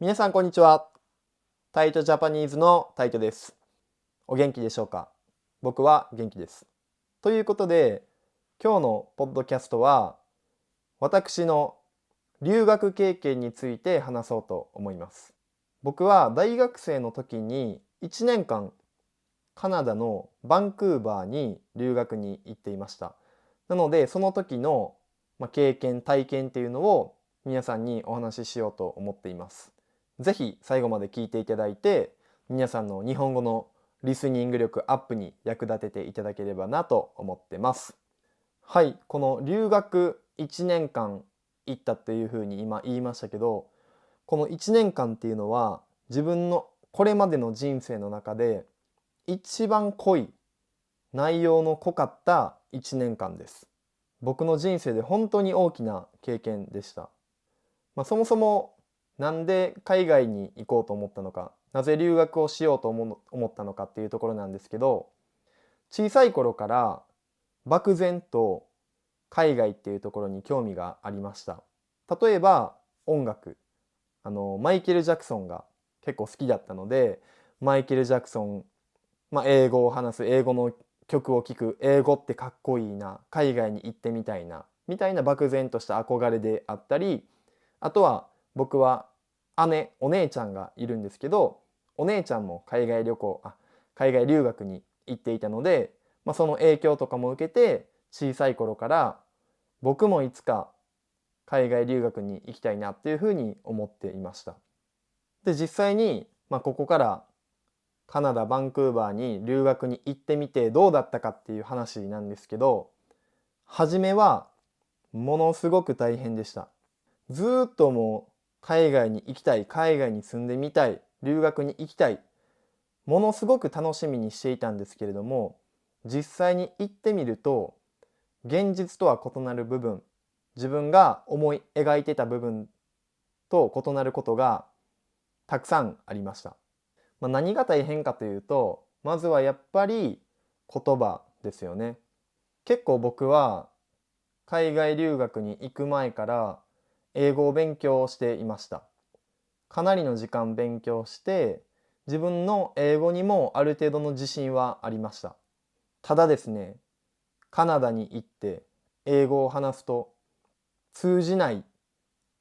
皆さんこんにちは。タイトジャパニーズのタイトです。お元気でしょうか？僕は元気です。ということで、今日のポッドキャストは私の留学経験について話そうと思います。僕は大学生の時に1年間カナダのバンクーバーに留学に行っていました。なのでその時の経験体験っていうのを皆さんにお話ししようと思っています。ぜひ最後まで聞いていただいて、皆さんの日本語のリスニング力アップに役立てていただければなと思ってます。はい、この留学1年間行ったっていうふうに今言いましたけど、この1年間っていうのは自分のこれまでの人生の中で一番濃い内容の濃かった1年間です。僕の人生で本当に大きな経験でした。そもそもなんで海外に行こうと思ったのか、なぜ留学をしようと思ったのかっていうところなんですけど、小さい頃から漠然と海外っていうところに興味がありました。例えば音楽、マイケル・ジャクソンが結構好きだったので、マイケル・ジャクソン、英語を話す、英語の曲を聴く、英語ってかっこいいな、海外に行ってみたいなみたいな漠然とした憧れであったり、あとは僕はお姉ちゃんがいるんですけど、お姉ちゃんも海外留学に行っていたので、その影響とかも受けて小さい頃から僕もいつか海外留学に行きたいなっていうふうに思っていました。で、実際に、ここからカナダ・バンクーバーに留学に行ってみてどうだったかっていう話なんですけど、初めはものすごく大変でした。ずーっともう海外に行きたい、海外に住んでみたい、留学に行きたい、ものすごく楽しみにしていたんですけれども、実際に行ってみると現実とは異なる部分、自分が思い描いてた部分と異なることがたくさんありました。何が大変かというと、まずはやっぱり言葉ですよね。結構僕は海外留学に行く前から英語を勉強していました。かなりの時間勉強して、自分の英語にもある程度の自信はありました。ただですね、カナダに行って英語を話すと通じない、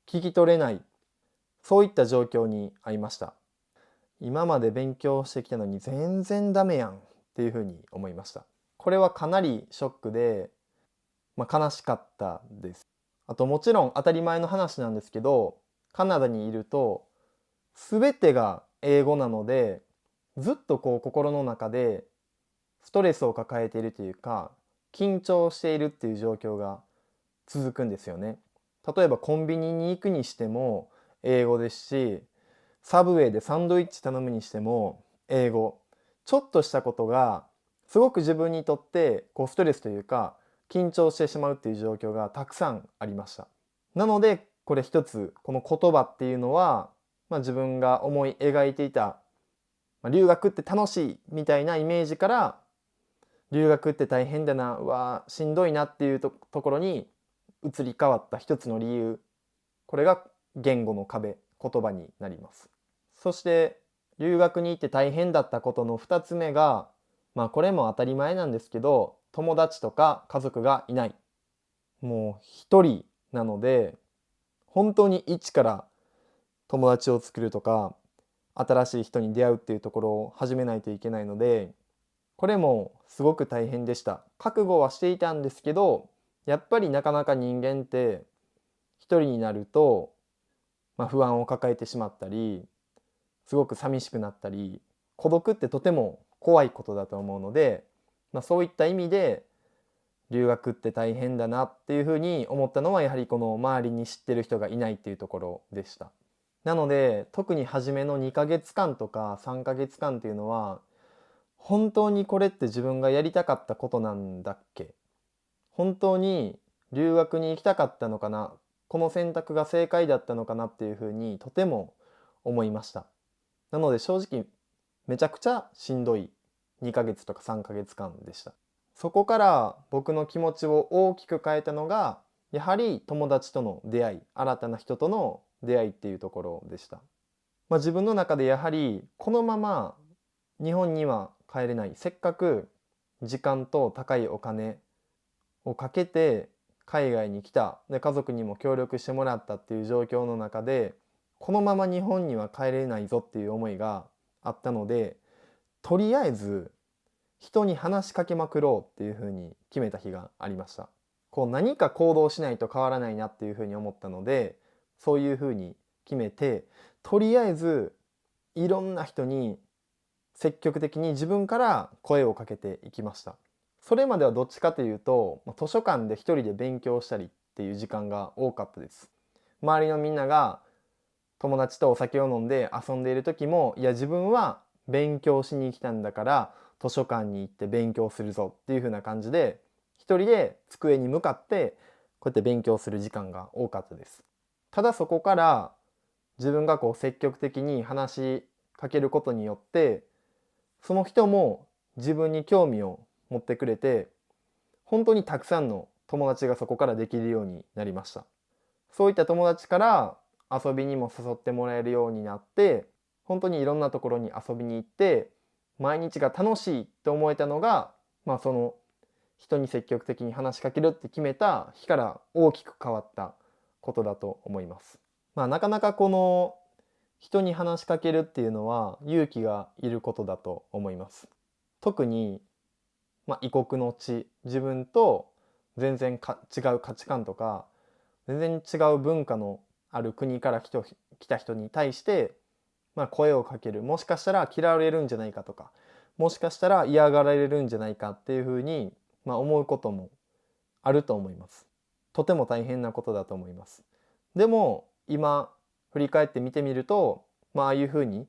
聞き取れない、そういった状況に遭いました。今まで勉強してきたのに全然ダメやんっていうふうに思いました。これはかなりショックで、悲しかったです。あともちろん当たり前の話なんですけど、カナダにいると全てが英語なので、ずっと心の中でストレスを抱えているというか、緊張しているっていう状況が続くんですよね。例えばコンビニに行くにしても英語ですし、サブウェイでサンドイッチ頼むにしても英語。ちょっとしたことがすごく自分にとってストレスというか緊張してしまうっていう状況がたくさんありました。なのでこれ一つ、この言葉っていうのは、自分が思い描いていた、留学って楽しいみたいなイメージから、留学って大変だな、しんどいなっていうところに移り変わった一つの理由、これが言語の壁、言葉になります。そして留学に行って大変だったことの2つ目が、これも当たり前なんですけど、友達とか家族がいない。もう一人なので、本当に一から友達を作るとか、新しい人に出会うっていうところを始めないといけないので、これもすごく大変でした。覚悟はしていたんですけど、やっぱりなかなか人間って一人になると、不安を抱えてしまったり、すごく寂しくなったり、孤独ってとても怖いことだと思うので、そういった意味で留学って大変だなっていうふうに思ったのは、やはりこの周りに知ってる人がいないっていうところでした。なので特に初めの2ヶ月間とか3ヶ月間っていうのは、本当にこれって自分がやりたかったことなんだっけ、本当に留学に行きたかったのかな、この選択が正解だったのかなっていうふうにとても思いました。なので正直めちゃくちゃしんどい2ヶ月とか3ヶ月間でした。そこから僕の気持ちを大きく変えたのが、やはり友達との出会い、新たな人との出会いっていうところでした。自分の中でやはりこのまま日本には帰れない、せっかく時間と高いお金をかけて海外に来た、で家族にも協力してもらったっていう状況の中で、このまま日本には帰れないぞっていう思いがあったので、とりあえず人に話しかけまくろうっていうふうに決めた日がありました。こう何か行動しないと変わらないなっていうふうに思ったので、そういうふうに決めて、とりあえずいろんな人に積極的に自分から声をかけていきました。それまではどっちかというと、図書館で一人で勉強したりっていう時間が多かったです。周りのみんなが友達とお酒を飲んで遊んでいる時も、いや自分は勉強しに来たんだから図書館に行って勉強するぞっていう風な感じで、一人で机に向かってこうやって勉強する時間が多かったです。ただそこから自分がこう積極的に話しかけることによって、その人も自分に興味を持ってくれて、本当にたくさんの友達がそこからできるようになりました。そういった友達から遊びにも誘ってもらえるようになって、本当にいろんなところに遊びに行って毎日が楽しいって思えたのが、その人に積極的に話しかけるって決めた日から大きく変わったことだと思います。なかなかこの人に話しかけるっていうのは勇気がいることだと思います。特に、異国の地、自分と全然違う価値観とか全然違う文化のある国から来た人に対して、声をかける。もしかしたら嫌われるんじゃないかとか、もしかしたら嫌がられるんじゃないかっていうふうに、思うこともあると思います。とても大変なことだと思います。でも今振り返って見てみると、ああいうふうに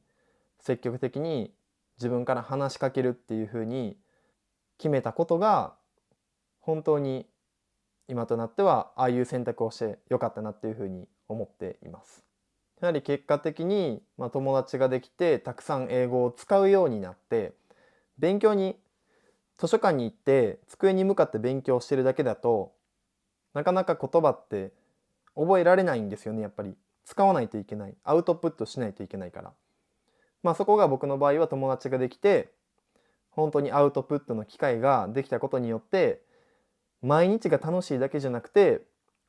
積極的に自分から話しかけるっていうふうに決めたことが、本当に今となってはああいう選択をしてよかったなっていうふうに思っています。やはり結果的に、友達ができてたくさん英語を使うようになって、勉強に図書館に行って机に向かって勉強してるだけだとなかなか言葉って覚えられないんですよね。やっぱり使わないといけない、アウトプットしないといけないから、そこが僕の場合は友達ができて、本当にアウトプットの機会ができたことによって、毎日が楽しいだけじゃなくて、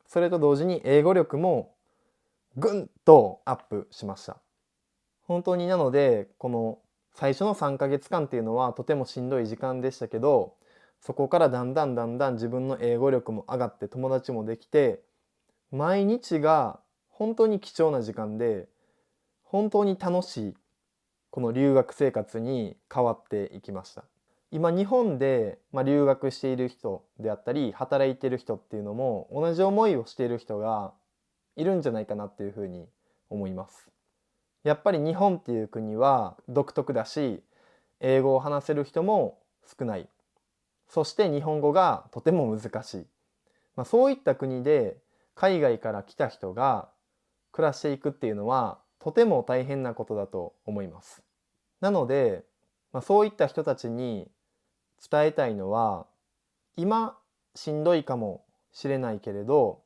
それと同時に英語力もぐんとアップしました。本当になので、この最初の3ヶ月間っていうのはとてもしんどい時間でしたけど、そこからだんだん自分の英語力も上がって友達もできて、毎日が本当に貴重な時間で、本当に楽しいこの留学生活に変わっていきました。今日本で、留学している人であったり働いている人っていうのも同じ思いをしている人がいるんじゃないかなっていうふうに思います。やっぱり日本っていう国は独特だし、英語を話せる人も少ない。そして日本語がとても難しい。そういった国で海外から来た人が暮らしていくっていうのはとても大変なことだと思います。なので、そういった人たちに伝えたいのは、今しんどいかもしれないけれど、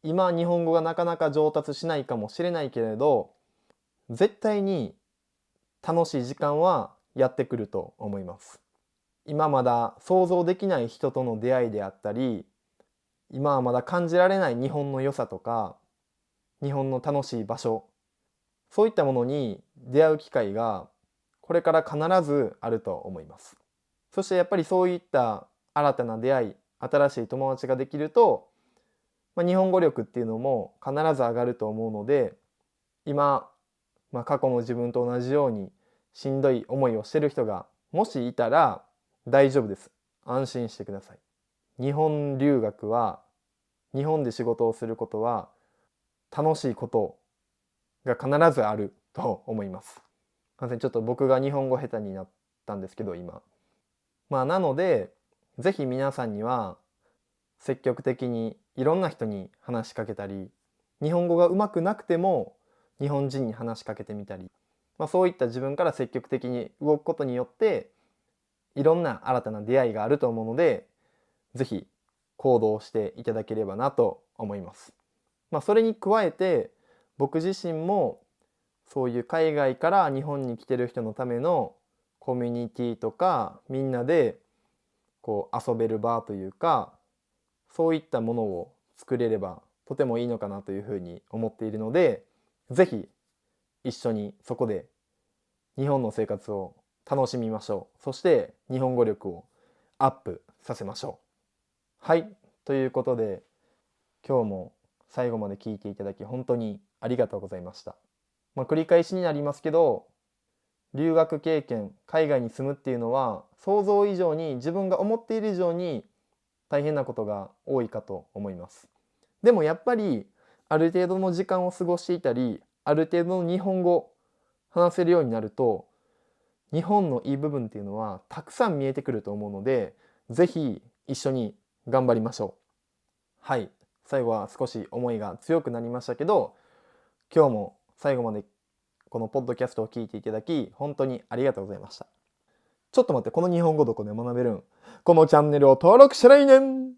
今日本語がなかなか上達しないかもしれないけれど、絶対に楽しい時間はやってくると思います。今まだ想像できない人との出会いであったり、今はまだ感じられない日本の良さとか、日本の楽しい場所、そういったものに出会う機会がこれから必ずあると思います。そしてやっぱりそういった新たな出会い、新しい友達ができると、日本語力っていうのも必ず上がると思うので、今、過去の自分と同じようにしんどい思いをしてる人がもしいたら大丈夫です。安心してください。日本留学は、日本で仕事をすることは楽しいことが必ずあると思います。ちょっと僕が日本語下手になったんですけど今。なので、ぜひ皆さんには積極的にいろんな人に話しかけたり、日本語がうまくなくても日本人に話しかけてみたり、そういった自分から積極的に動くことによっていろんな新たな出会いがあると思うので、ぜひ行動していただければなと思います。それに加えて僕自身もそういう海外から日本に来てる人のためのコミュニティとか、みんなでこう遊べる場というか、そういったものを作れればとてもいいのかなというふうに思っているので、ぜひ一緒にそこで日本の生活を楽しみましょう。そして日本語力をアップさせましょう。はい、ということで今日も最後まで聞いていただき本当にありがとうございました。繰り返しになりますけど、留学経験、海外に住むっていうのは想像以上に、自分が思っている以上に大変なことが多いかと思います。でもやっぱりある程度の時間を過ごしていたり、ある程度の日本語話せるようになると、日本のいい部分っていうのはたくさん見えてくると思うので、ぜひ一緒に頑張りましょう。はい、最後は少し思いが強くなりましたけど、今日も最後までこのポッドキャストを聞いていただき本当にありがとうございました。ちょっと待って、この日本語どこで学べるん？このチャンネルを登録したらいいねん。